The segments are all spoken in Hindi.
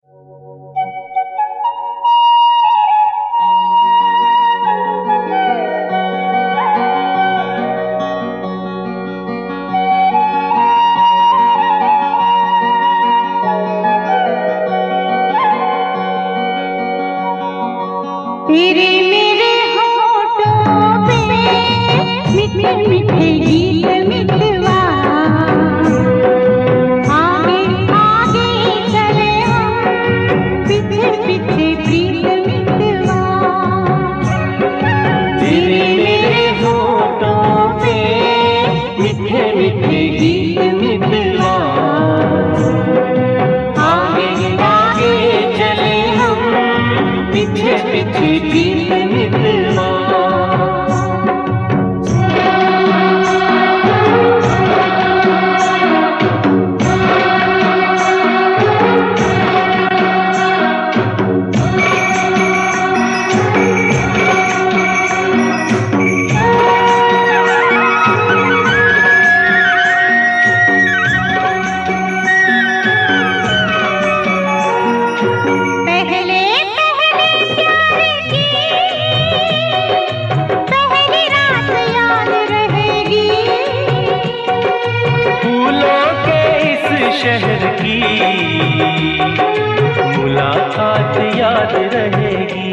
तेरे मेरे होठों पे मीठे मीठे गीत मितवा, आगे आगे चले हम पीछे पीछे प्रीत मितवा। तेरे मेरे होठों पे मीठे मीठे गीत मितवा, आगे आगे चले हम पीछे पीछे प्रीत मितवा। शहर की मुलाकात याद रहेगी।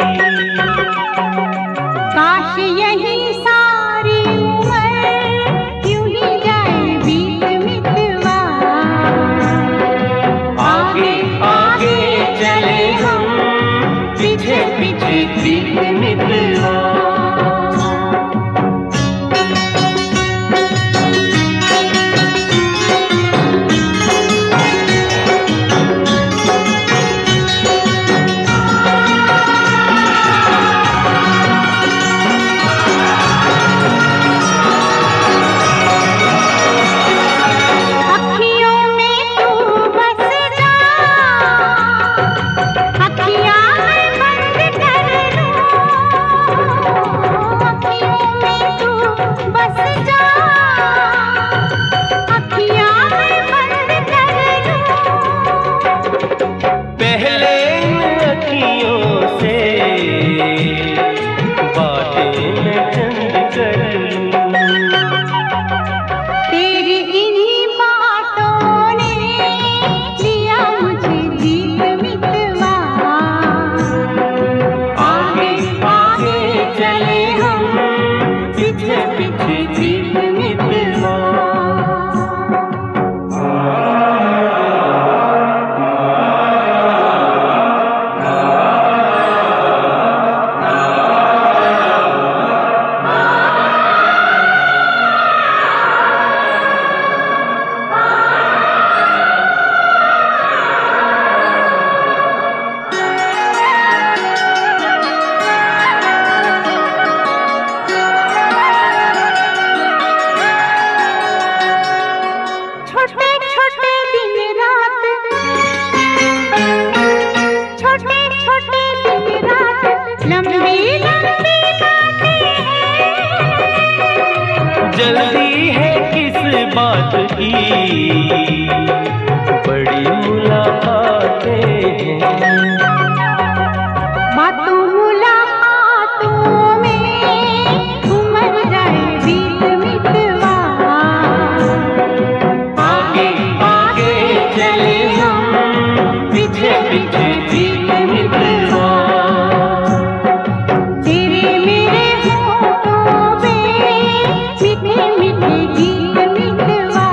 काश यही सारी उम्र यूं ही जाए बीत मितवा, आगे आगे चले हम पीछे पीछे प्रीत मितवा। जल्दी है किस बात की, बड़ी मुलाकातें हैं। बातों मुलाकातों में उमड़ जाए बीत मितवा, आगे आगे चले हम पीछे पीछे प्रीत मितवा। तेरे मेरे होठों पे मीठे मीठे गीत मितवा,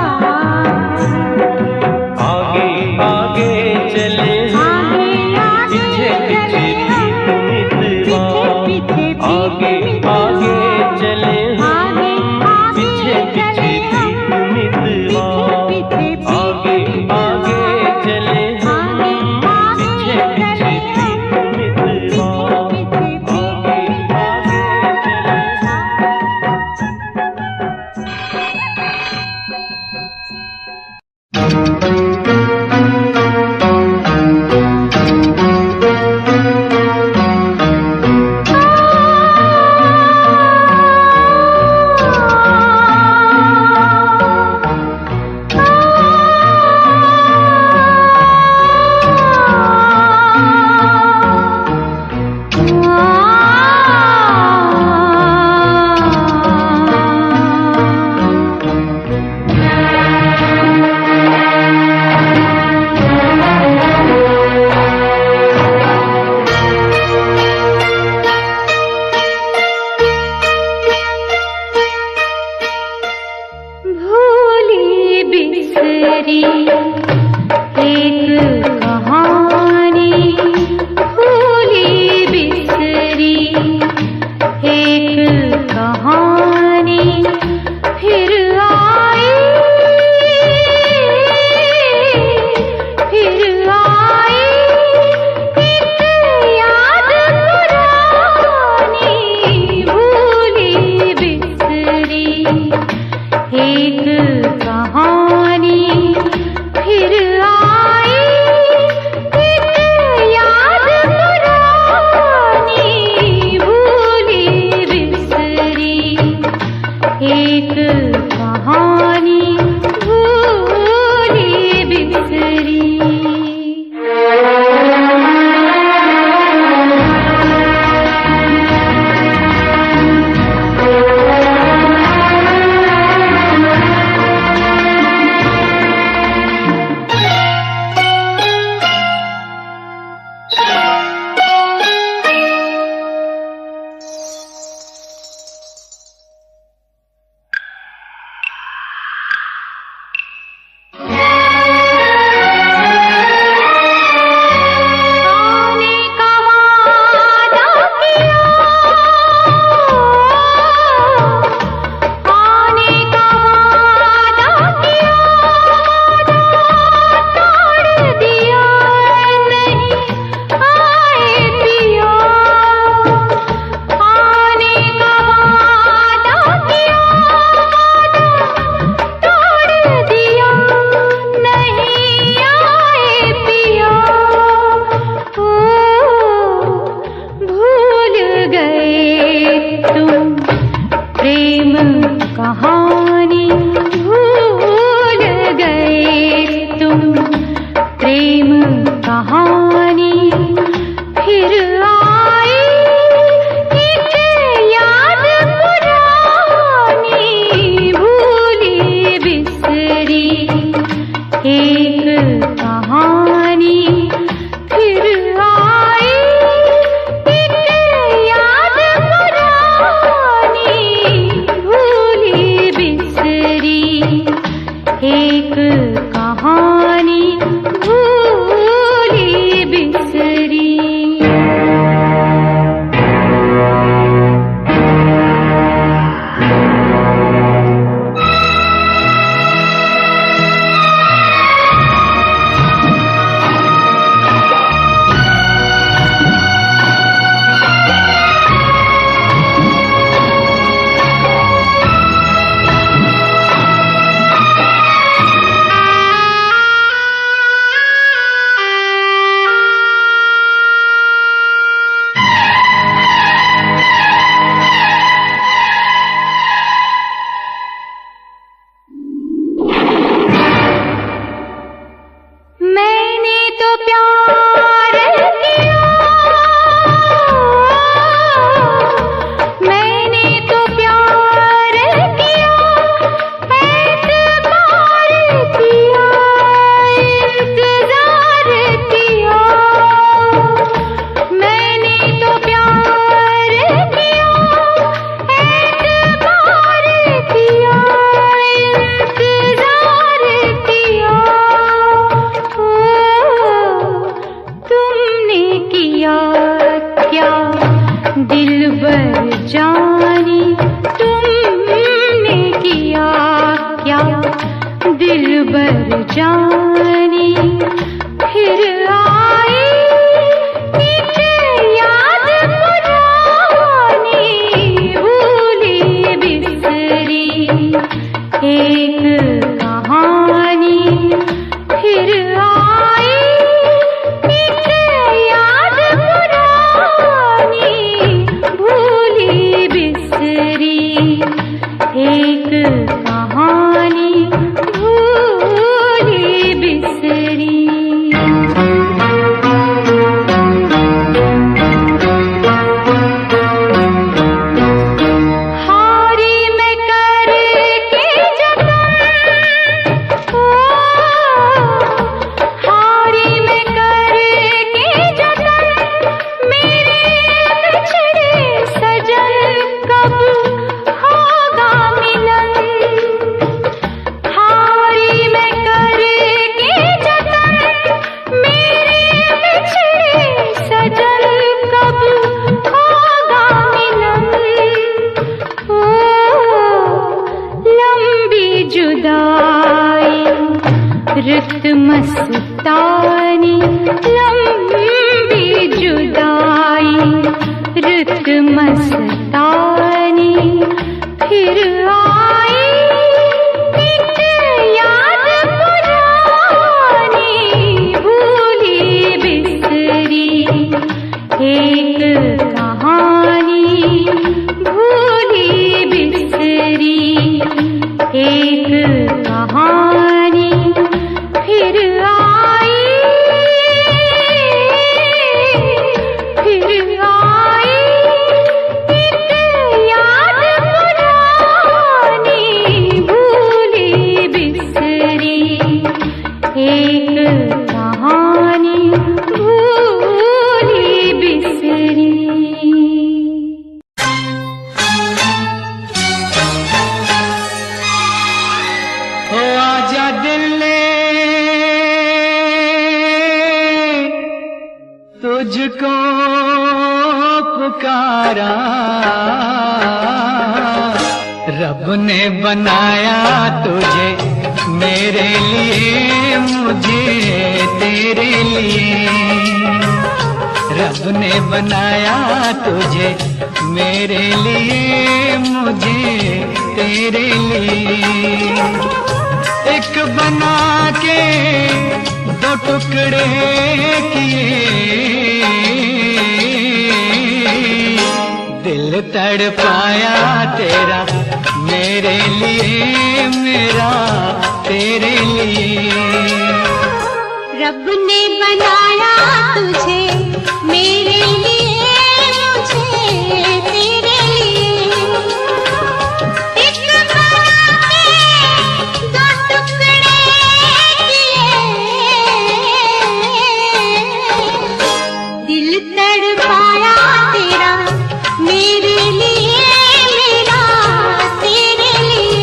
प्रेम कहानी फिर आई, एक याद पुरानी भूली बिसरी। एक कहानी फिर आई, एक याद पुरानी भूली बिसरी। एक कहानी भूली बिसरी। मैंने तो प्यार किया, मैंने तो प्यार किया, एतबार किया, इंतजार किया। मैंने तो प्यार किया, एतबार किया, इंतजार किया। तुमने किया क्या दिलबर जानी, तुमने किया क्या दिलबर जानी। फिर आई एक याद पुरानी भूली बिसरी। एक कहानी फिर आई, एक याद पुरानी भूली बिसरी। एक कहानी भूली बिसरी। हारी मैं करके जतन, ओ हारी मैं करके जतन, मेरे बिछड़े सजन कब होगा मिलन। हारी मैं करके जतन, मेरे बिछड़े सजन कब होगा मिलन। ओ लंबी जुदाई रुत मस्तानी, लंबी जुदाई रुत मस्तानी। फिर आई एक याद पुरानी भूली बिसरी। एक कहानी भूली बिसरी। एक कहानी फिर आई, फिर आई एक याद पुरानी भूली बिसरी। एक कहानी भूली बिसरी। ओ आजा दिल तुझको पुकारा, रब ने बनाया तुझे मेरे लिए, मुझे तेरे लिए। रब ने बनाया तुझे मेरे लिए, मुझे तेरे लिए। एक बना के दो टुकड़े किए, दिल तड़पाया तेरा मेरे लिए, मेरा तेरे लिए। रब ने बनाया तुझे मेरे लिए, मुझे तेरे लिए। एक बना के दो टुकड़े किए, दिल तड़पाया तेरा मेरे लिए, मेरा तेरे लिए।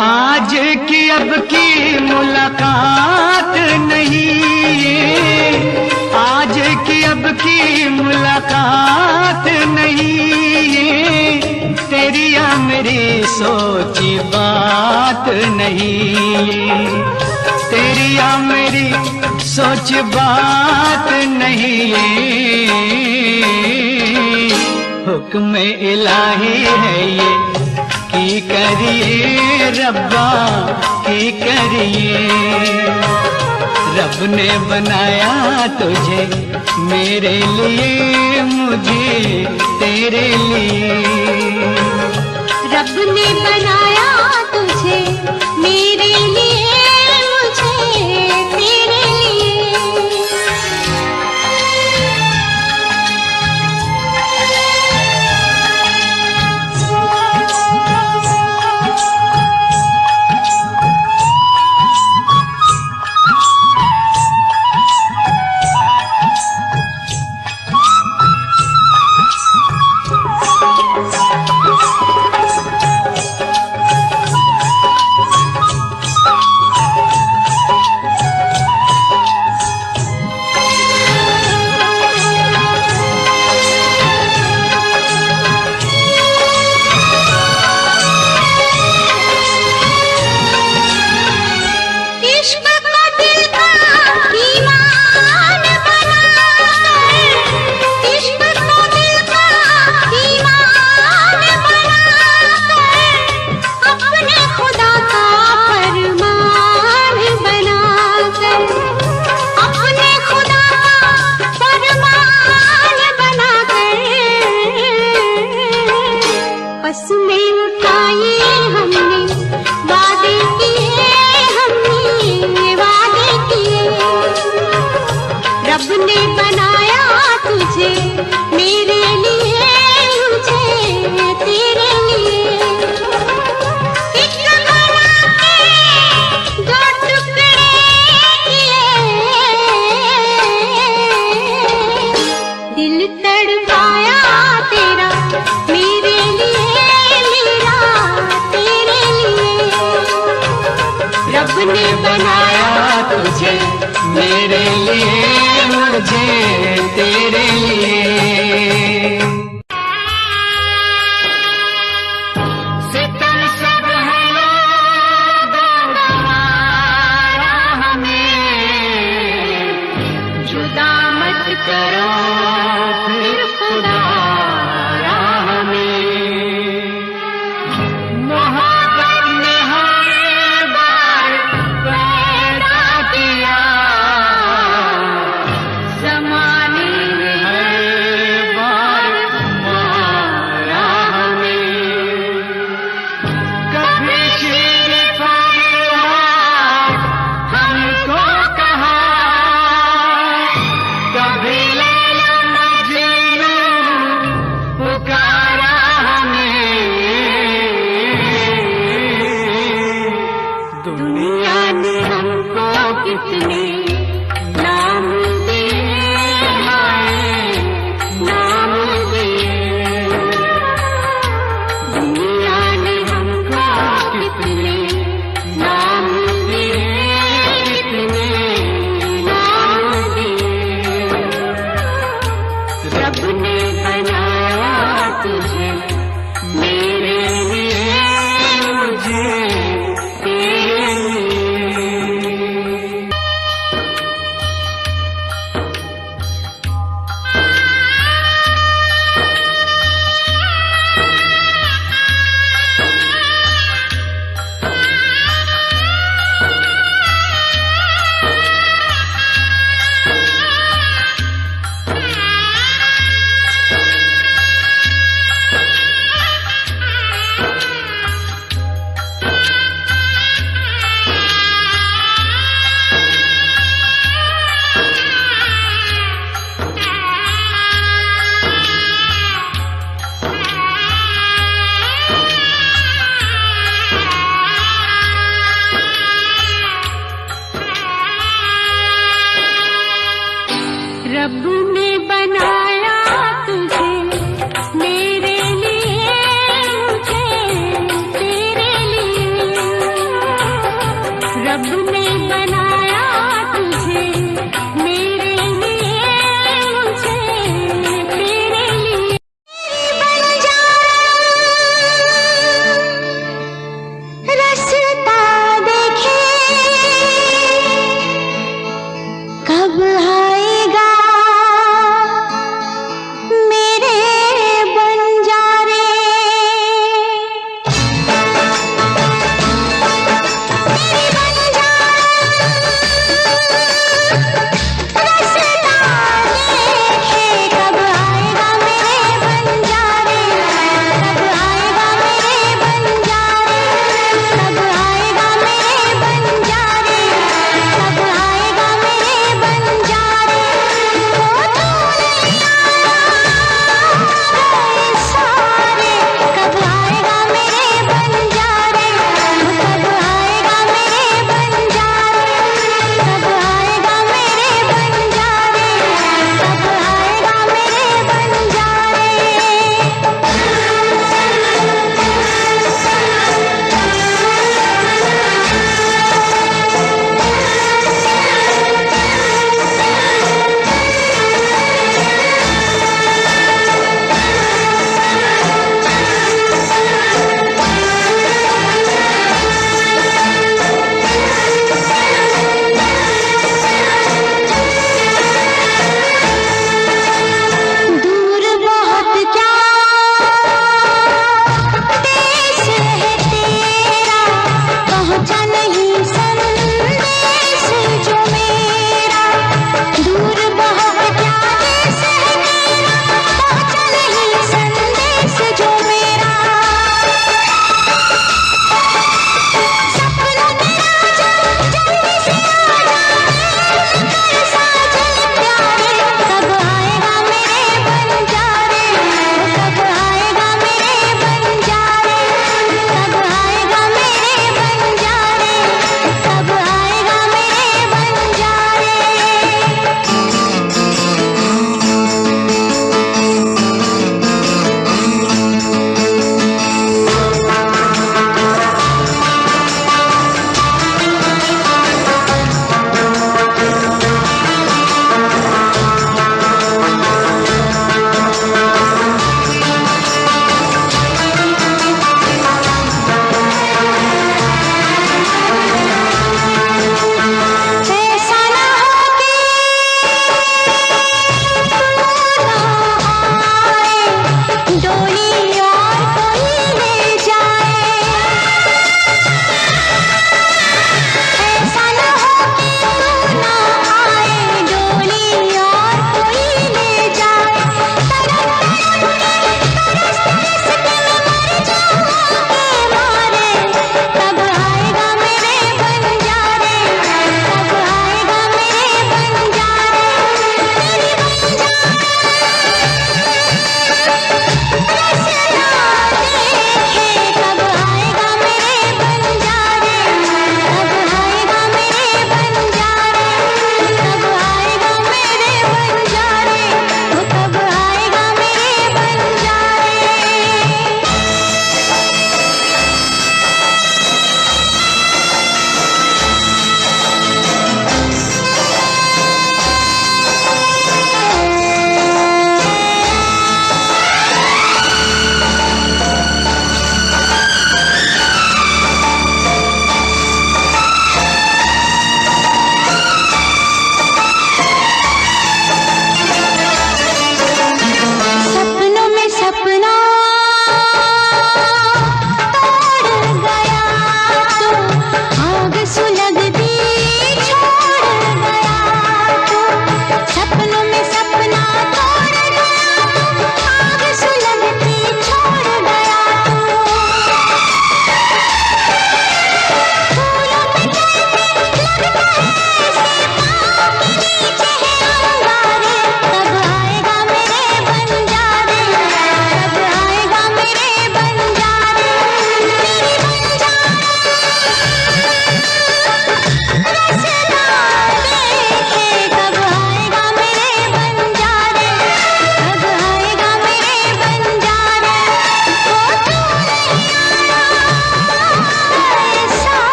आज की अब की मुलाकात नहीं, आज की अब की मुलाकात नहीं, तेरी या मेरी सोची बात नहीं, तेरी या मेरी सोच बात नहीं। हुक्म इलाही है ये की करिए रब्बा, की करिए। रब ने बनाया तुझे मेरे लिए, मुझे तेरे लिए। रब ने बनाया तुझे मेरे लिए, मुझे तेरे लिए। रब ने बनाया तुझे मेरे लिए, मुझे तेरे लिए। एक बना के दो टुकड़े किए, दिल तड़पाया तेरा मेरे लिए, मेरा तेरे लिए। रब ने बनाया तुझे मेरे लिए, मुझे तेरे लिए। सितम सब है तुम्हारा, हमें जुदा मत करो फिर खुदा हमें। मोहब्बत ने हर बार पैदा किया, दुनिया ने हमको कितने नाम दिए, नाम दिए। दुनिया ने हमको कितने नाम दिए, कितने नाम दिए। रब ने बनाया तुझे मेरे लिए, मुझे तेरे लिए। ने बनाया तुझे मेरे लिए, मुझे तेरे लिए। रब ने बनाया तुझे मेरे लिए, मुझे तेरे लिए। बन जा रास्ता देखे कब आएगा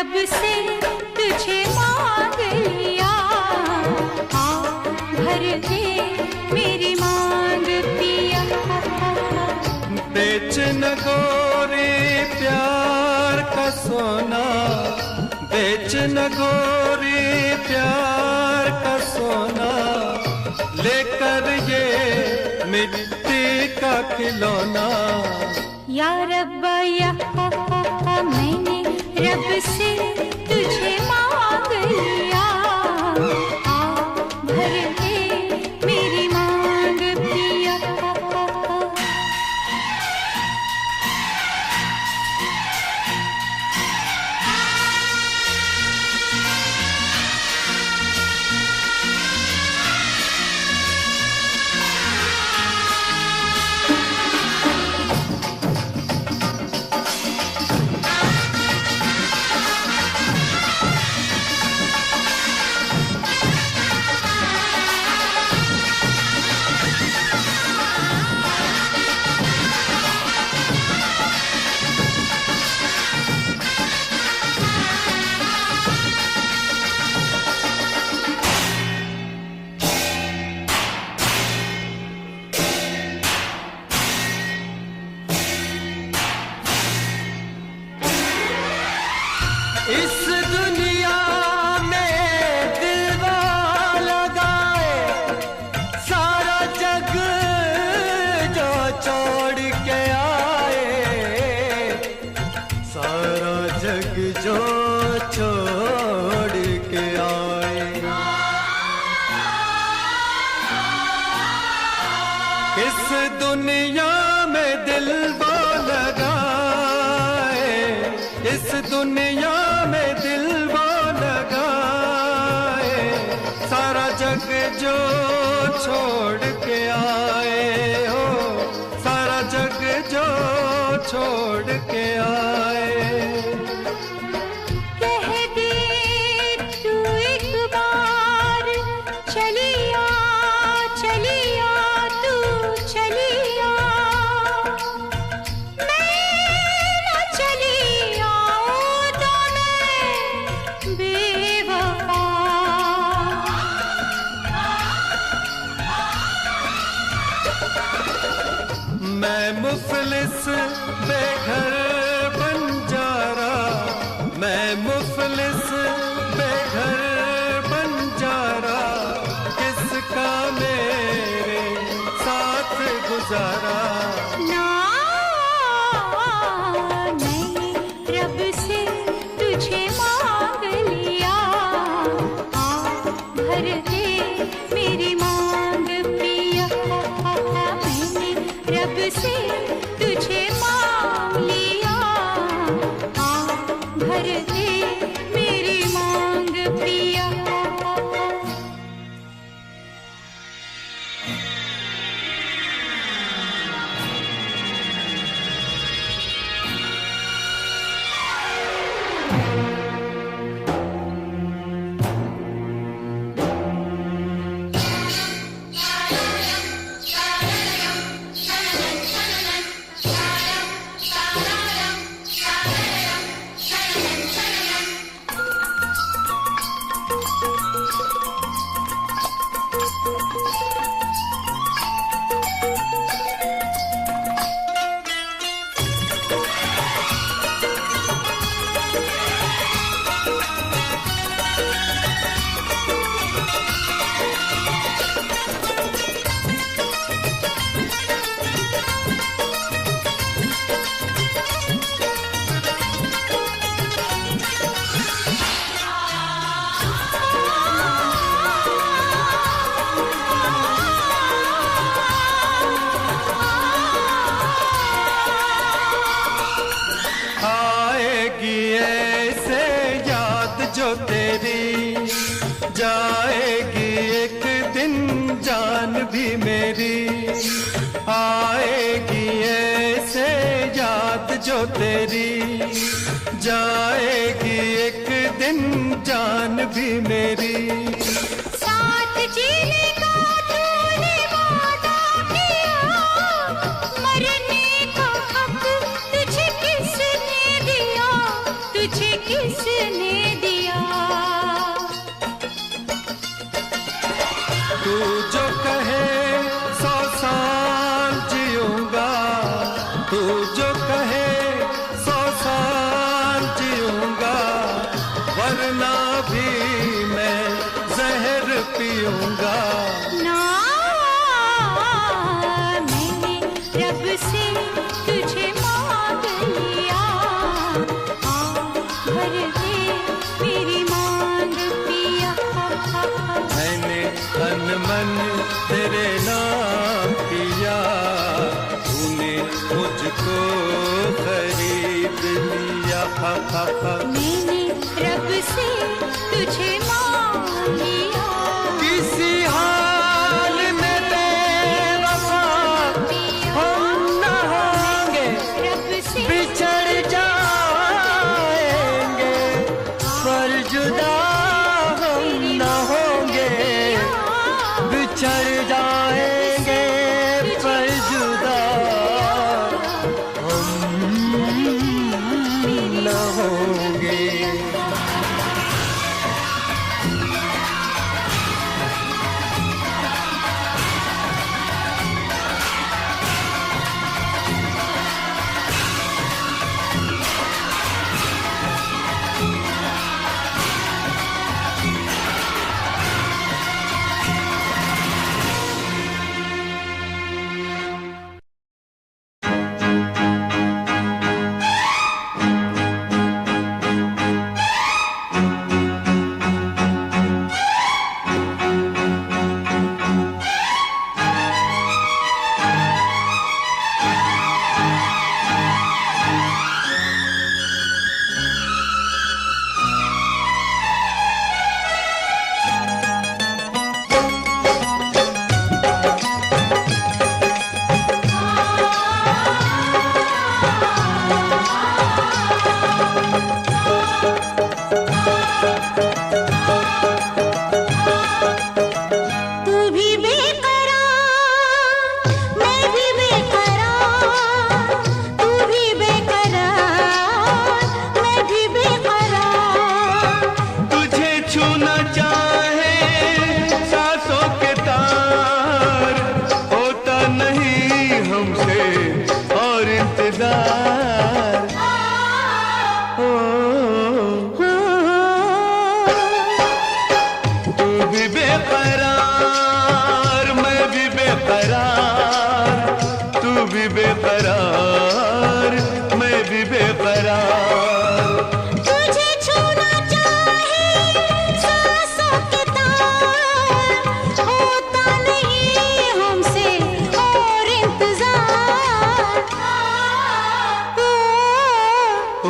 रब से तुझे मांग लिया, आ भर दे मेरी मांग पिया। बेच न गोरी प्यार का सोना, बेच न गोरी प्यार का सोना, लेकर ये मिट्टी का खिलौना। या रब्बा या मैंने रब से तुझे मांग लिया, आ भर दे मेरी मांग पिया। इस दुनिया में दिलवा लगाए, सारा जग जो छोड़ के आए, सारा जग जो छोड़ के आए। इस दुनिया में दिलवा लगाए, इस दुनिया में दिलवा लगाए, सारा जग जो छोड़ के आए हो, सारा जग जो छोड़ के आए। कह दे तू एक बार चलिया चलिया तू चलिया, मैं न चली आऊं तो मैं बेवफा। मैं मुफलिस बेघर बंजारा, मैं मुफलिस बेघर बंजारा, किसका मेरे साथ गुजारा। ना मैंने रब से तुझे मांग लिया, आ भर दे मेरी मांग पिया। मैंने रब से तुझे मांग लिया, आ भर दे मेरी मांग पिया। जो तेरी जाएगी एक दिन जान भी मेरी, आएगी ऐसे याद जो तेरी, जाएगी एक दिन जान भी मेरी। साथ जीने का तूने वादा किया, मरने का हक तुझे किसने दिया, तुझे किसने दिया। तू जो कहे 100 साल जीऊंगा, तू जो कहे 100 साल जीऊंगा, वरना भी मैं जहर पीऊंगा। ना मैंने रब से तुझे मांग लिया, आ भर दे मेरी मांग पिया। मैंने तन मन तेरे नाम किया, तूने मुझको खरीद लिया। मैंने रब से तुझे मांग लिया, किसी हाल में बेवफा हम न होंगे, रब से बिछड़ जाएंगे पर जुदा हम न होंगे, बिछड़ जाएंगे पर जुदा हम न होंगे। तू भी बेकरार, मैं भी बेकरार, तू भी बेकरार, मैं भी बेकरार। तुझे छूना चाहे सांसों के तार, होता नहीं हमसे और इंतजार। ओ, तू भी बेकरार, मैं भी बेकरार, तू भी बेकरार, मैं भी बेकरार। तुझे छूना चाहे सांसों के तार, होता नहीं हमसे और इंतजार। ओ,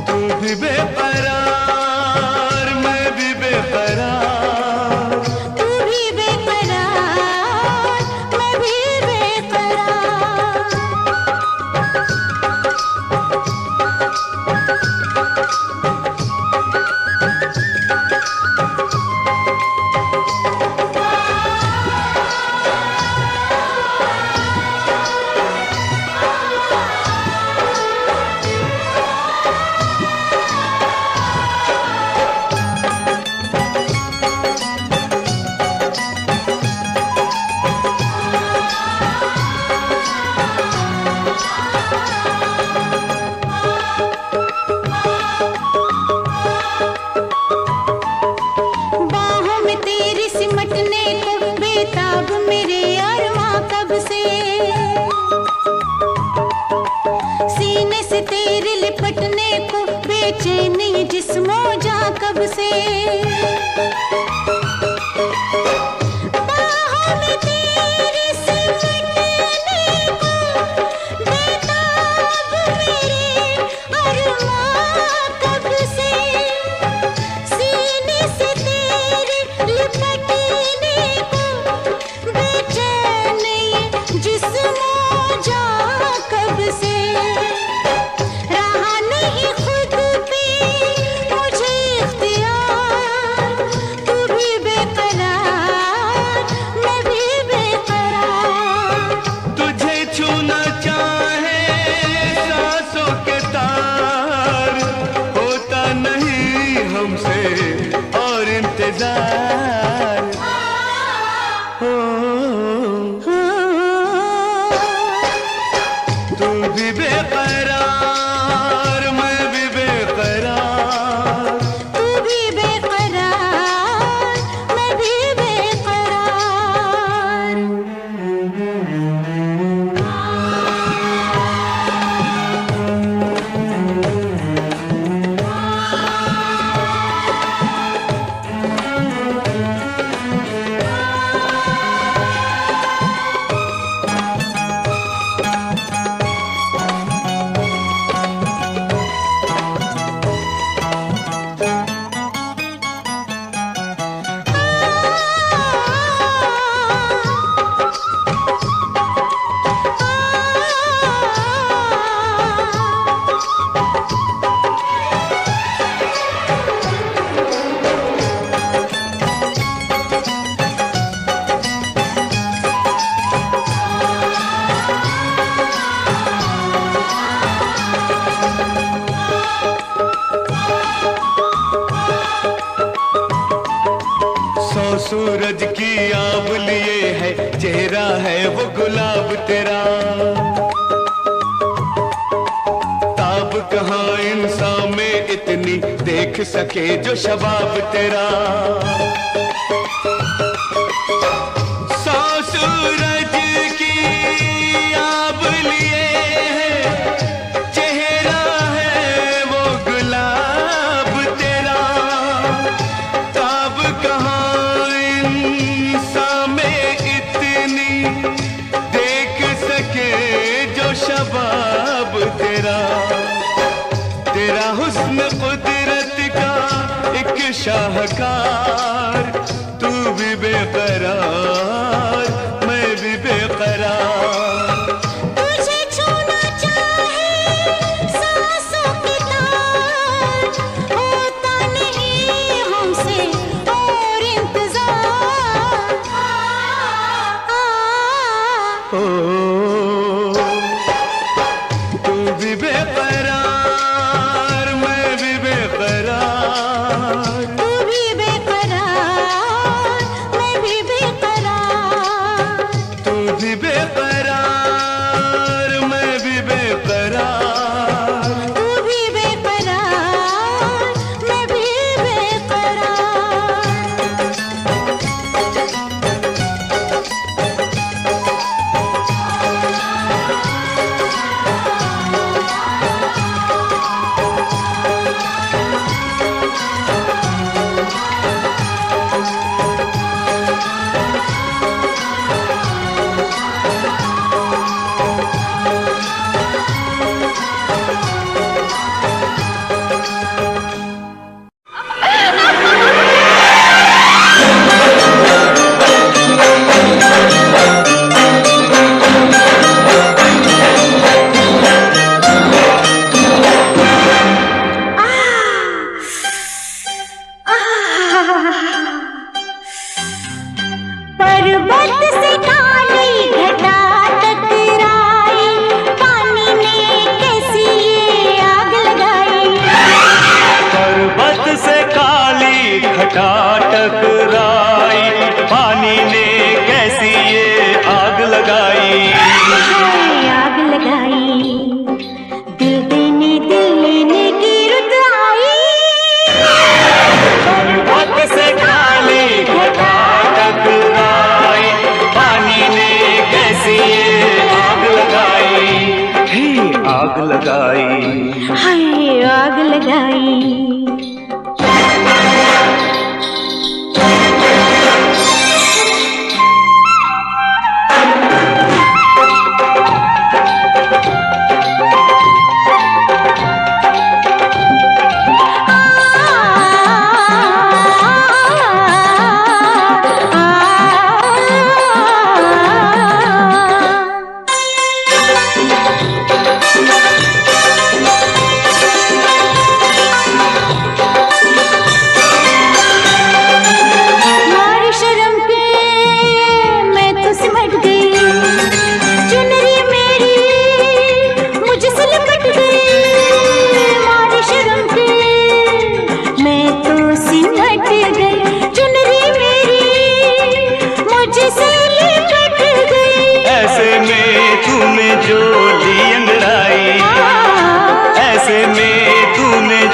तू भी बेकरार, मैं भी बेकरार। तू भी बेकरार, मैं भी बेकरार। बाहों में तेरी सिमटने को बेताब मेरे अरमां कब से, सीने से तेरे लिपटने को बेचैनी जिस्मों जा कब से। बाहों में तेरी सिमटने को बेताब मेरे अरमां कब से, सीने से तेरे लिपटने को बेचैनी जिस्मों जा कब से। रहा नहीं खुद पे मुझे इख्तियार, तू भी बेकरार, मैं भी बेकरार। तुझे छूना चाहे सांसों के तार, तू भी बेकरार मैं भी बेकरार, तू भी बेकरार मैं भी बेकरार। सूरज की आब लिए है, चेहरा है वो गुलाब तेरा। ताब कहाँ इंसान में इतनी देख सके जो शबाब तेरा। सूरज की आब लिए है, चेहरा है वो गुलाब तेरा। ताब कहाँ शबाब तेरा। तेरा हुस्न कुदरत का एक शाहकार, तू भी बेकरार मैं भी बेकरार। तुझे छूना चाहे सांसों की तार, होता नहीं हमसे और इंतजार। तू भी बेकरार मैं भी बेकरार, तू भी बेकरार मैं भी बेकरार। तू भी बेकरार मैं भी बेकरार, तू भी बेकरार मैं भी बेकरार। पर्वत से काली घटा टकराई, पानी ने कैसी ये आग लगाई। पर्वत से काली घटा टकराई, पानी ने कैसी ये आग लगाई। आग लगाई, दिल देने की रुत आई। पर्वत से काली घटा टकराई, पानी ने कैसी ये आग लगाई। आग लगाई, हाय आग लगाई।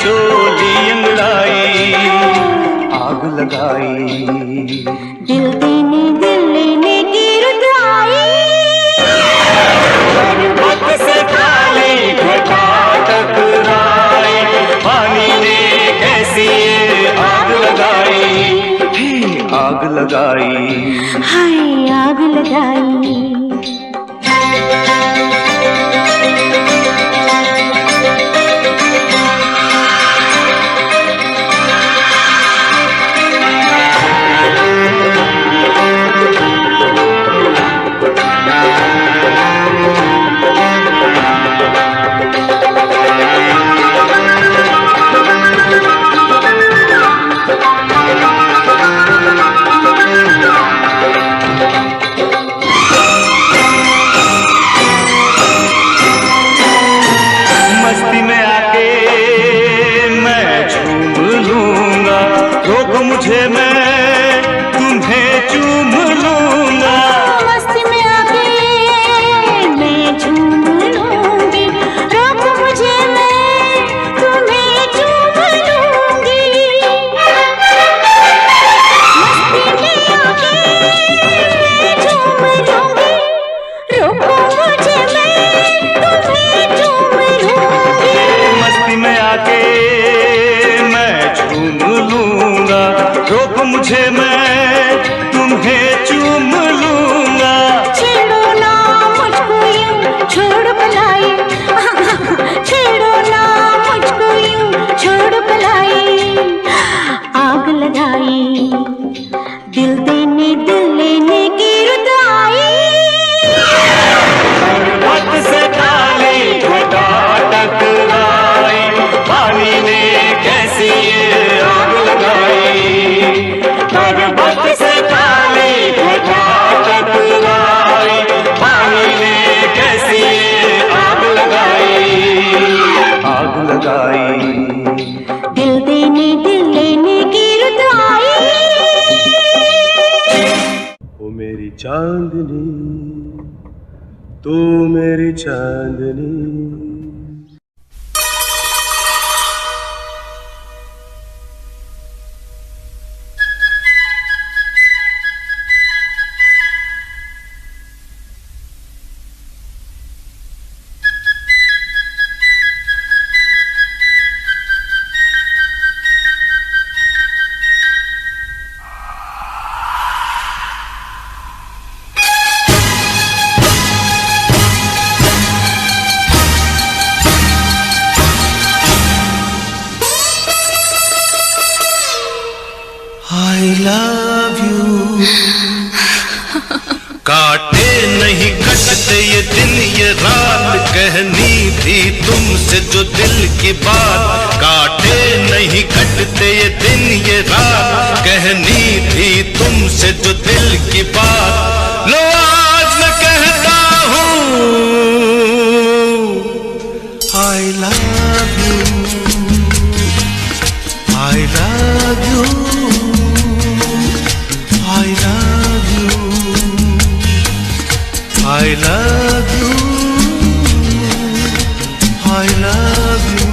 चोली अंगड़ाई, आग लगाई। दिल देने दिल लेने की रुत आई, पर्वत से काली घटा टकराई, पानी ने कैसी ये आग लगाई, आग लगाई, हाय आग लगाई। मस्ती में आके मैं झूम लूंगा, रोको मुझे मैं तुम्हें चूम लूंगा। मस्ती में आके मैं झूम लूंगी, रोको मुझे मैं तुम्हें चूम लूंगी। मस्ती में आके मैं झूम लूंगी, रोको मुझे मैं तुम्हें चूम लूंगी। मस्ती में आके मैं झूम लूंगा, रोको मुझे मैं तुम्हें चूम लूंगा। छेड़ो ना मुझको यूं छोड़ पलाई, छेड़ो ना मुझको यूं छोड़ पलाई, आग लगाई। दिल देने दिल लेने की रुत आई, पर्वत से काली घटा टकराई, पानी ने कैसी ये आग लगाई। पर्वत से काली घटा टकराई, पानी ने कैसी ये आग लगाई, आग लगाई। दिल देने दिल लेने की रुत आई। ओ मेरी चांदनी, तू मेरी चांदनी। I love you। काटे नहीं कटते ये दिन ये रात, कहनी थी तुमसे जो दिल की बात। काटे नहीं कटते ये दिन ये रात, कहनी थी तुमसे जो दिल की बात। लो आज मैं कहता हूँ I love you, I love you, I love you, I love you, I love you।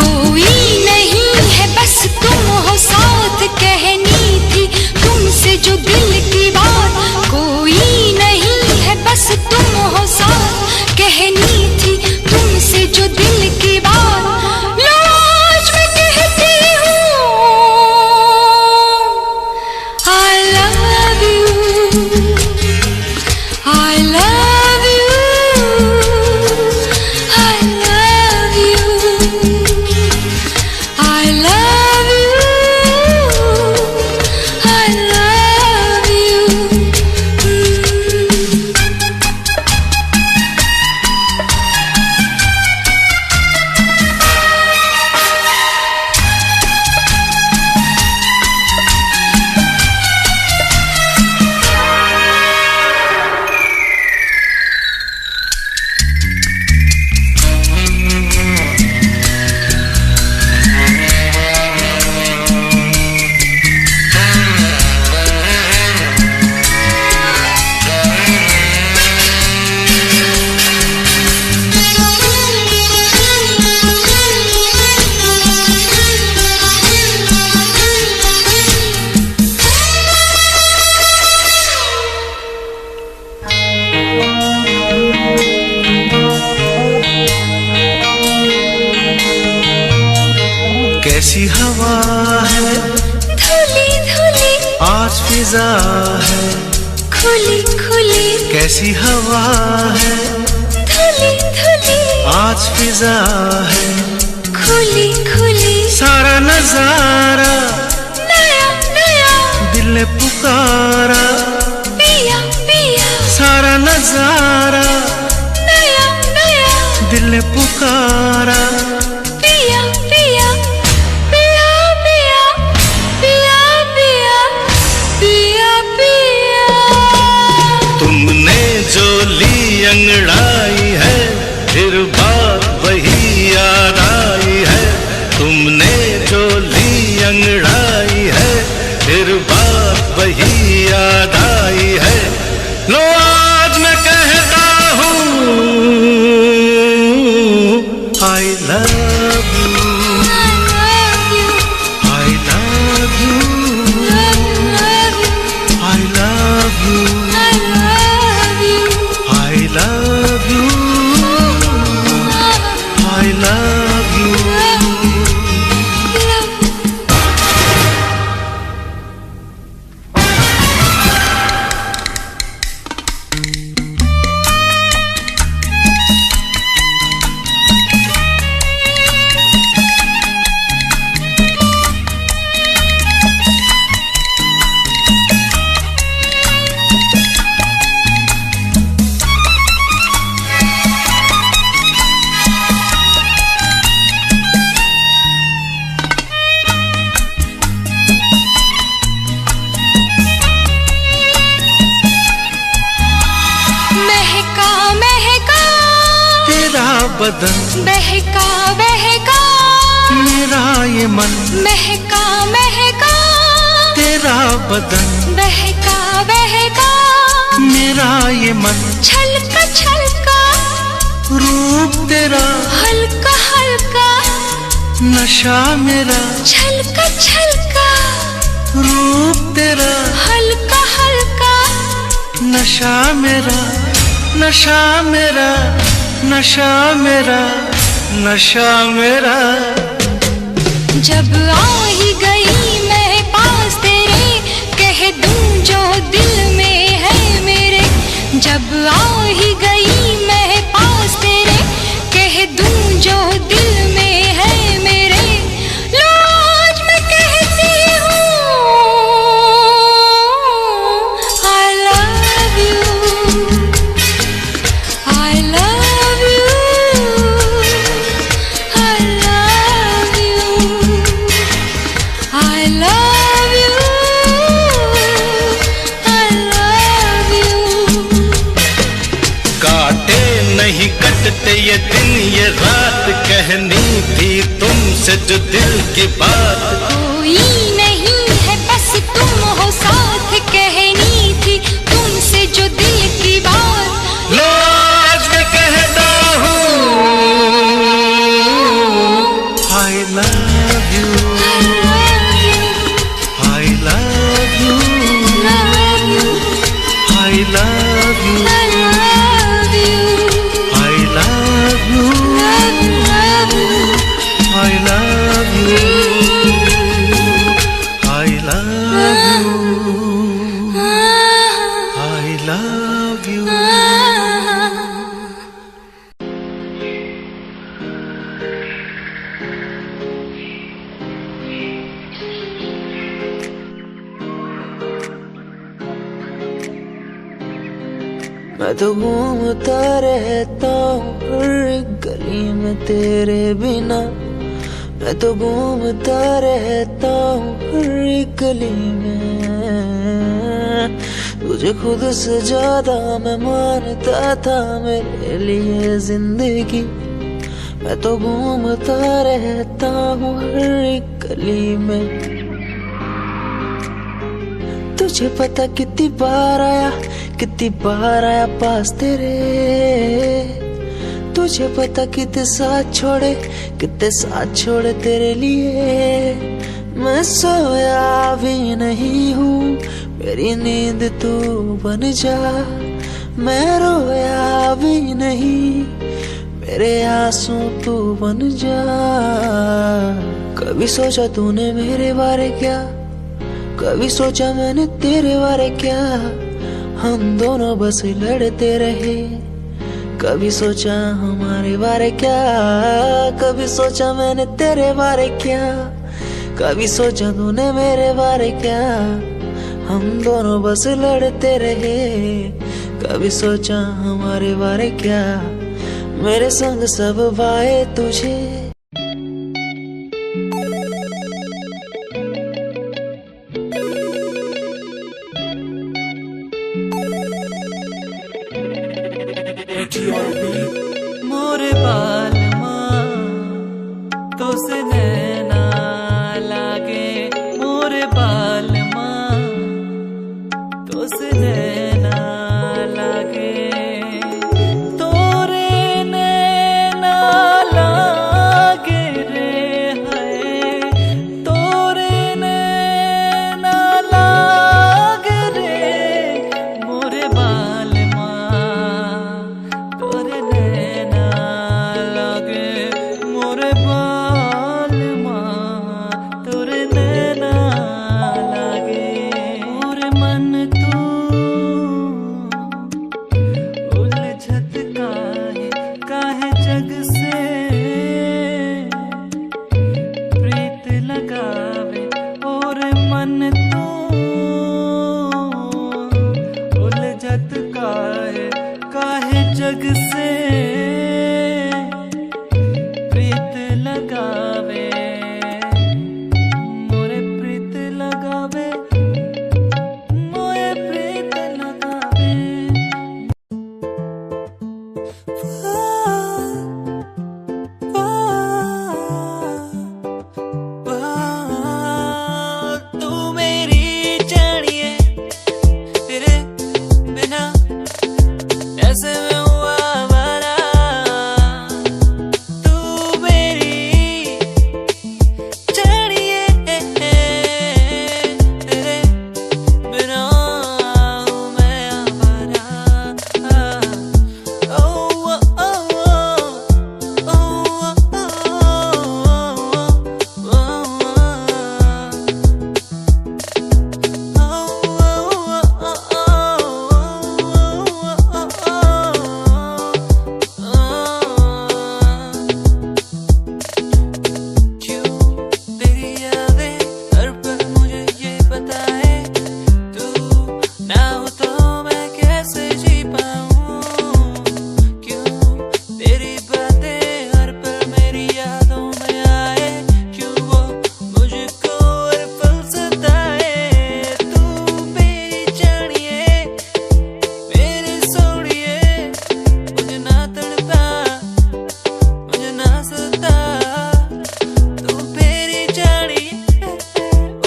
कोई नहीं है बस तुम हो साथ, कहनी थी तुमसे जो दिल की बात। कोई नहीं है बस तुम हो साथ, कहनी थी तुमसे जो दिल की बात। लो आज मैं कहती हूँ I love you, I love you, कैसी हवा है धुली धुली, आज फिजा है खुली खुली, कैसी हवा है धुली धुली, आज फिजा है खुली खुली, सारा नजारा नया नया, दिल ने पुकारा, पिया पिया, सारा नजारा नया नया, दिल ने पुकारा, पिया पिया, पिया पिया, पिया पिया, पिया पिया। तुमने जो ली अंगड़ाई है फिर बात वही याद आई है, तुमने जो ली अंगड़ाई है फिर बात वही याद आई है। लो आज मैं कहता हूँ I love you, I love you, I love you, I love you, I love you. बदन बहका बहका, मेरा ये मन महका महका, तेरा बदन बहका बहका, मेरा ये मन छलका छलका, रूप तेरा हल्का हल्का, नशा मेरा छलका छलका, रूप तेरा हल्का हल्का, नशा मेरा, नशा मेरा, नशा मेरा, नशा मेरा। जब आ ही गई मैं पास तेरे, कह दूं जो दिल में है मेरे, जब आ ही गई मैं पास तेरे, कह दूं जो दिल में है मेरे, लो आज मैं कहती हूँ I love you, I love you, I love you, I love you, I love you। काटे नहीं कटते ये दिन ये रात, कहनी थी तुमसे जो दिल की बात, कोई नहीं है बस तुम हो साथ, कहनी थी तुमसे जो दिल की बात, लो आज मैं कहता हूँ I love you, I love you, I love you, love you, I love you, I love you, I love you, love you, I love you, I love you, I love you। मैं तो घूमता रहता हूँ हर गली में तेरे बिना, मैं तो घूमता रहता हूँ हर गली में, तुझे खुद से ज्यादा मैं मानता था मेरे लिए जिंदगी, मैं तो घूमता रहता हूँ हर गली में। तुझे पता कितनी बार आया पास तेरे, तुझे पता कितने साथ छोड़े तेरे लिए, मैं सोया भी नहीं हूँ मेरी नींद तू बन जा, मैं रोया भी नहीं मेरे आंसू तू बन जा। कभी सोचा तूने मेरे बारे क्या, कभी सोचा मैंने तेरे बारे क्या। हम दोनों बस लड़ते रहे, कभी सोचा हमारे बारे क्या, कभी सोचा मैंने तेरे बारे क्या, कभी सोचा तूने मेरे बारे क्या। हम दोनों बस लड़ते रहे, कभी सोचा हमारे बारे क्या। मेरे संग सब भाए तुझे, मोरे बाल माँ तो से नैना लागे, मोरे बाल माँ तो से नैना लागे, तोरे नैना लागे रे है, तोरे नैना लागे रे, मोरे बाल माँ तोरे नैना लागे, मोरे बाल माँ तोरे नैना लागे। मोरे मन तू उलझत काहे जग से, प्रीत लगावे और मन तू उलझत काहे जग से, प्रीत लगावे मोरे प्रीत लगावे, मोरे प्रीत लगावे। तू मेरी जानिए, तेरे बिना ऐसे में हुआ वाला। तू मेरी जानिए, तेरे बिना हूँ मैं आवारा। ओ ओ ओ ओ क्यों तेरी यादें हर पल मुझे ये बताए, तू ना हो तो मैं कैसे जी पाऊँ। क्यों तेरी बातें हर पल मेरी यादों में आए, क्यों वो मुझको हर पल सताए। तू मेरी जानिए, मेरी सोनिए, मुझे ना तड़पा, मुझे ना सता। तू मेरी जानिए,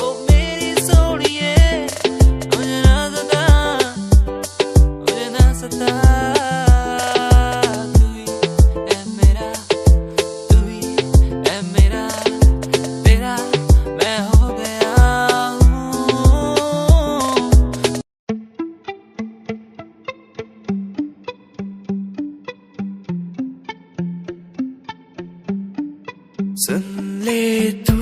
ओ मेरी सोनिए, मुझे ना सता, मुझे ना सता। तू ही है मेरा, तू ही है मेरा, तेरा मैं हो गया हूँ। सुन ले तू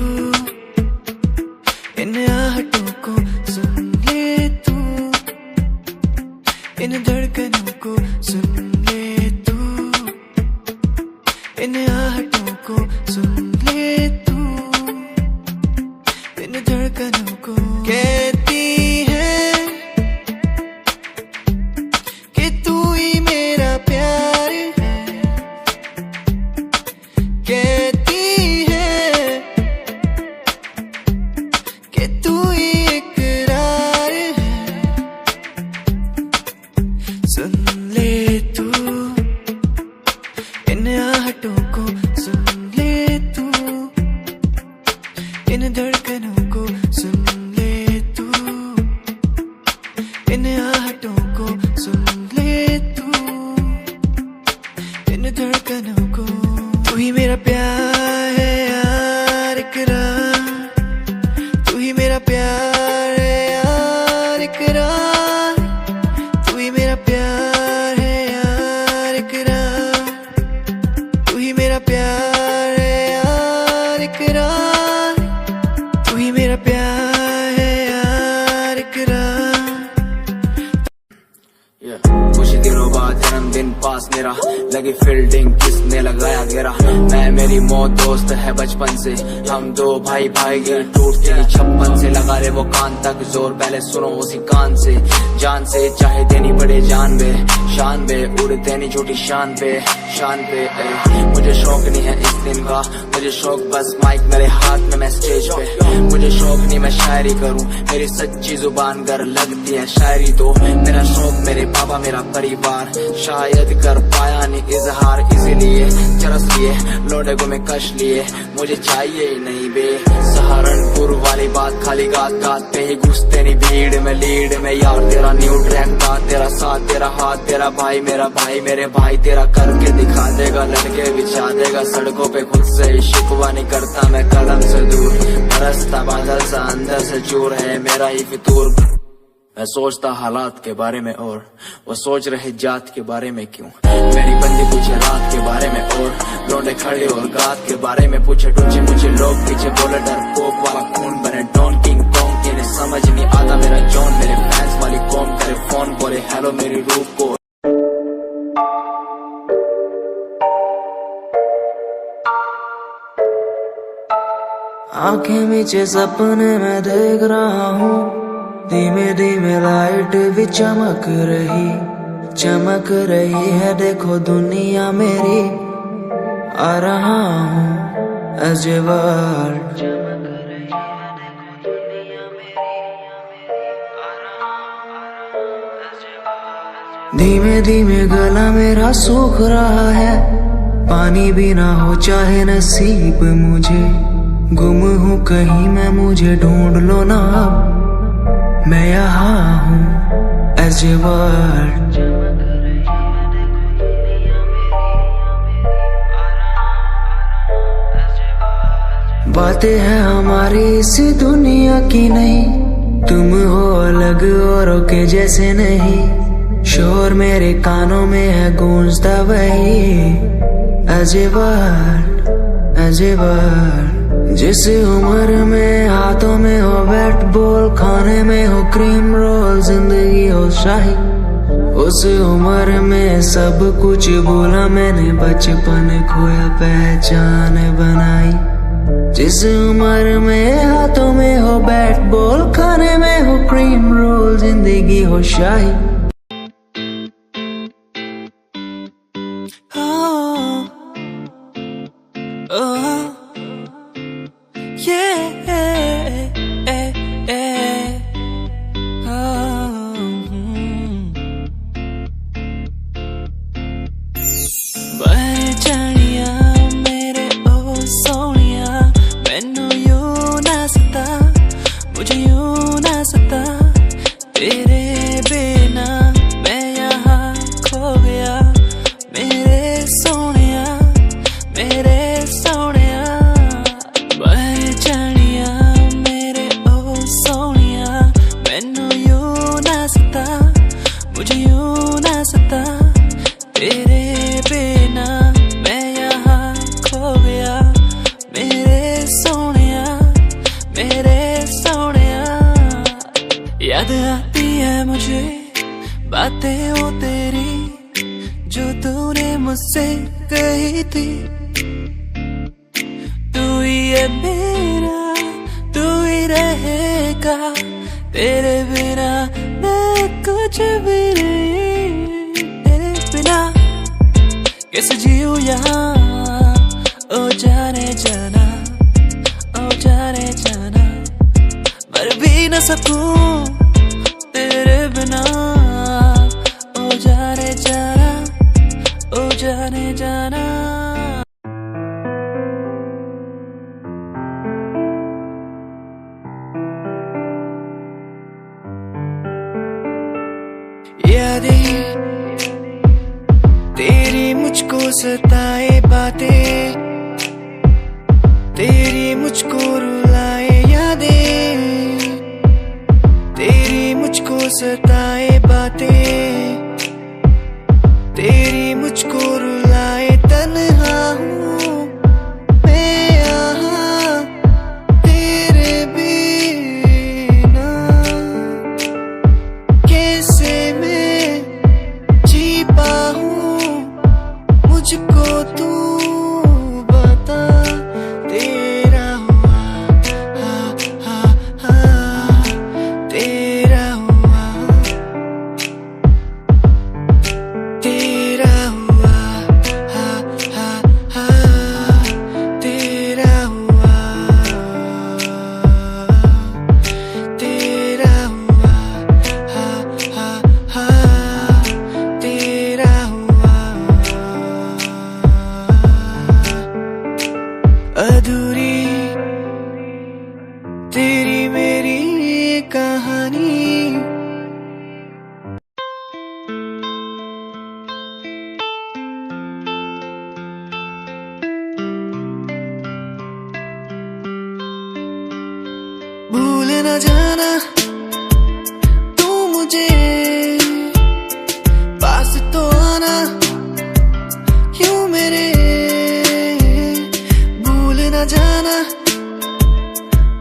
इन आहटों को, सुन ले तू इन धड़कनों को, सुन ले तू इन आहटों को, सुन ले तू इन धड़कनों को। कहती है कि तू ही मेरा प्यार है, कहती है कि तू ही इकरार है। सुन ले तू इन आहटों को, सुन ले तू इन धड़कनों को, सुन ले तू इन आहटों को, सुन ले तू इन धड़कनों को। तू ही मेरा प्यार है यार इकरार, तू ही मेरा प्यार है यार इकरार, तू ही मेरा प्यार है यार इकरार, तू ही मेरा प्यार है यार इकरार। किसने लगाया घेरा। मैं मेरी मौत दोस्त है बचपन से, हम दो भाई भाई गिर टूटते ही छप्पन से। लगा रे वो कान तक जोर, पहले सुनो उसी कान से। जान से चाहे देनी पड़े जान बे, शान बे उड़ते नहीं झूठी शान पे मुझे शौक नहीं है इस दिन का, मुझे शौक बस माइक मेरे हाथ में, मैं स्टेज पे। मुझे शौक नहीं मैं शायरी करूं, मेरी सच्ची जुबान गर लगती है शायरी तो। मेरा शौक मेरे पापा मेरा परिवार, शायद कर पाया नहीं इजहार, इसीलिए चरस लिए लोडे को मैं कश लिए। मुझे चाहिए ही नहीं बे सहारनपुर वाली बात, खाली गात पे ही घुसते नहीं भीड़ में लीड में। यार तेरा न्यू ट्रैक था, तेरा साथ तेरा हाथ, तेरा भाई मेरा भाई मेरे भाई तेरा करके दिखा देगा, लड़के बिछा देगा सड़कों पे। खुद से ही शिकवा नहीं करता मैं कलम से दूर, बरसता बादल सा अंदर से चूर है मेरा ही फितूर। मैं सोचता हालात के बारे में और वो सोच रहे जात के बारे में क्यों। मेरी बंदी पूछे रात के बारे में और लौंडे खड़े और गात के बारे में पूछे। टूचे मुझे लोग पीछे बोले डर पोक वाला खून बने डॉन किंग कॉन्ग, इन्हें समझ नहीं आता मेरा जॉन। मेरे फैंस वाली कॉम करे फोन बोले हेलो मेरी रूह को। आंखें नीचे सपने में देख रहा हूँ, धीमे धीमे लाइट भी चमक रही है। देखो दुनिया मेरी, आ रहा हूँ एज ए वर्ल्ड। धीमे धीमे गला मेरा सूख रहा है, पानी भी ना हो चाहे नसीब मुझे। गुम हूँ कहीं मैं, मुझे ढूंढ लो ना अब, मैं यहाँ हूँ एज ए वर्ल्ड। बातें हैं हमारी इसी दुनिया की नहीं, तुम हो अलग औरों के जैसे नहीं। शोर मेरे कानों में है गूंजता वही as a world, as a world. जिस उम्र में हाथों में हो बैट बॉल, खाने में हो क्रीम रोल, जिंदगी हो शाही, उस उम्र में सब कुछ भूला मैंने, बचपन खोया पहचान बनाई। जिस उम्र में हाथों में हो बैट बॉल, खाने में हो क्रीम रोल, जिंदगी हो शाही। याद आती है मुझे बातें वो तेरी जो तूने मुझसे कही थी। तू ही है मेरा, तू ही रहेगा, तेरे बिना मैं कुछ भी नहीं। तेरे बिना कैसे जीऊं यहाँ, ओ जाने जाना, ओ जाने जाना, मर भी न सकूं तेरे बिना। ओ जाने जाना, ओ जाने जाना। यादें तेरी मुझको सताए बातें, तेरी मुझको रुलाए यादें, तेरी मुझको सताए बातें, तेरी मुझको रुलाए। तन्हा हूँ मैं यहाँ तेरे बिना, कैसे मैं जी पाऊँ मुझको न जाना तू मुझे पास तो आना यूं मेरे भूल न जाना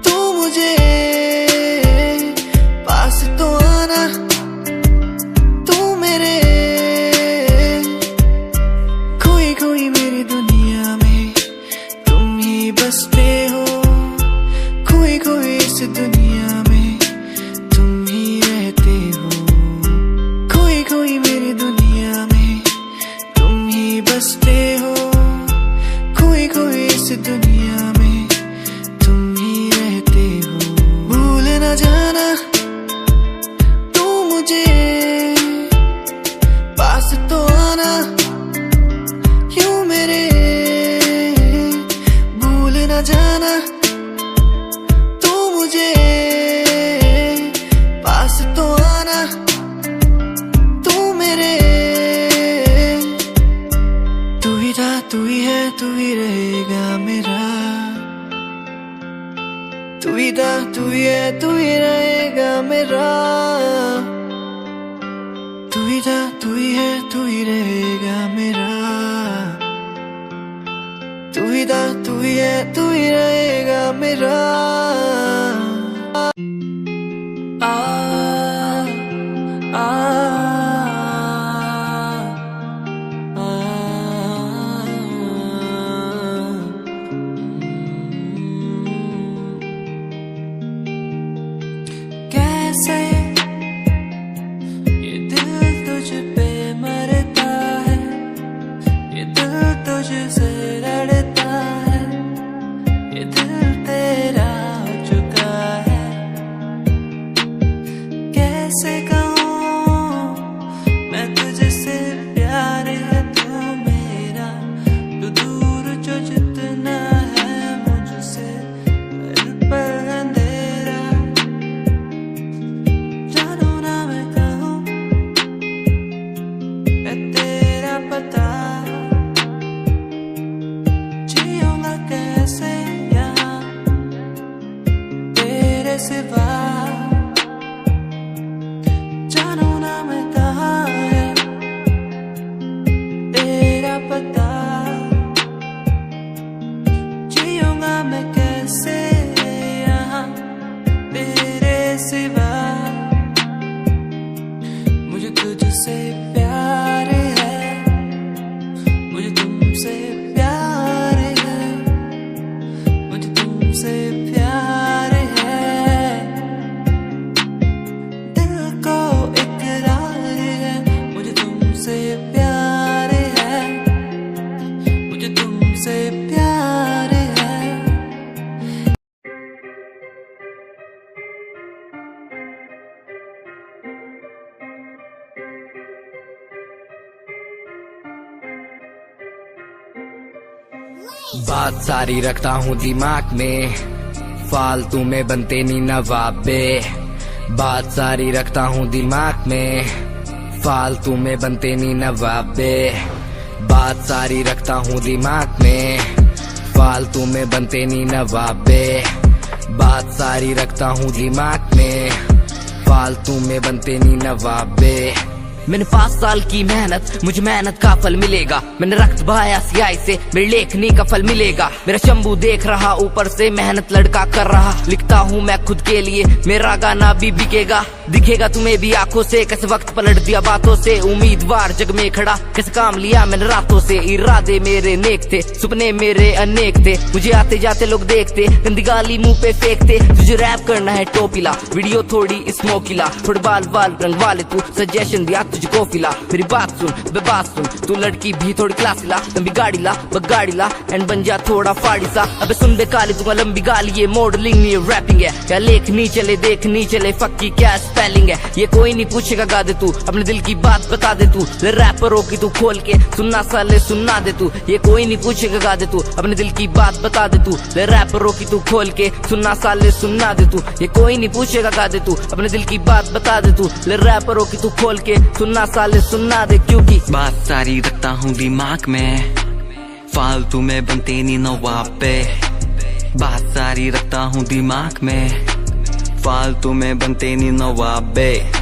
तू मुझे पास तो आना तू मेरे खोई खोई मेरी दुनिया में तुम ही बसते हो खोई खोई इस दुनिया में तुम ही रहते हो खोई खोई मेरी दुनिया में तुम ही बसते हो खोई खोई इस दुनिया में तुम ही रहते हो भूल न जाना तू मुझे पास तो आना यूं मेरे भूल न जाना तू मुझे पास तो आना तू मेरे तू ही था तू ही है तू ही रहेगा मेरा तू ही था तू ही है तू ही रहेगा मेरा तू ही था तू ही है तू ही रहेगा मेरा तू ही था तू ही है तू ही रहेगा मेरा आ आ कैसे ये दिल तुझ पे मरता है ये दिल तुझसे लड़ता है ये दिल तेरा हो चुका है कैसे कहूँ मैं तुझसे प्यार है तू मेरा तू दूर जो जितना है मुझसे हर पल अंधेरा जानू ना मैं कहूँ मैं तेरा पता जियूंगा कैसे यहाँ तेरे सिवा जानू ना मैं कहाँ है तेरा पता जियूंगा मैं कैसे यहाँ तेरे सिवा मुझे तुझसे प्यार है मुझे तुमसे प्यार है मुझे तुमसे प्यार है दिल को इकरार है मुझे तुमसे प्यार है मुझे तुमसे प्यार है बात सारी रखता हूँ दिमाग में फालतू में बनते नी नवाबे बात सारी रखता हूँ दिमाग में फालतू में बनते नी नवाबे बात सारी रखता हूँ दिमाग में फालतू में बनते नी नवाबे बात सारी रखता हूँ दिमाग में फालतू में बनते नी नवाबे मैंने 5 साल की मेहनत मुझे मेहनत का फल मिलेगा मैंने रक्त बहाया सियाही से मेरी लेखनी का फल मिलेगा मेरा शंभू देख रहा ऊपर से मेहनत लड़का कर रहा लिखता हूँ मैं खुद के लिए मेरा गाना भी बिकेगा दिखेगा तुम्हें भी आंखों से कैसे वक्त पलट दिया बातों से उम्मीदवार जग में खड़ा कैसे काम लिया मैंने रातों से इरादे मेरे नेक थे सपने मेरे अनेक थे मुझे आते जाते लोग देखते गंदी गाली मुंह पे फेंकते तुझे रैप करना है टोपीला वीडियो थोड़ी स्मोकीला थोड़े बाल बाल रंगवा ले तू सजेशन दिया तुझको फिला मेरी बात सुन बात सुन तू लड़की भी थोड़ी क्लासी ला लंबी गाड़ी ला बगाड़ी ला एंड बन जा थोड़ा फाड़ी सा अबे सुन बे काली दूंगा लंबी गाली ये मॉडलिंग नहीं रैपिंग है क्या लेखनी चले देखनी चले फक्की क्या स्पेलिंग है ये कोई नहीं पूछेगा गा दे तू अपने दिल की बात बता दे तू रैपरों की तू खोल के सुनना साले सुनना दे तू ये कोई नहीं पूछेगा गा दे तू अपने दिल की बात बता दे तू रैपरों की तू खोल के सुनना साले सुनना दे तू ये कोई नहीं पूछेगा गा दे तू अपने दिल की बात बता दे तू रैपरों की तू खोल के सुनना साले सुनना दे क्योंकि बात सारी रखता हूँ दिमाग में फालतू में बनते नहीं नवाब पे बात सारी रखता हूँ दिमाग में फालतू में बनते नहीं नवाबे।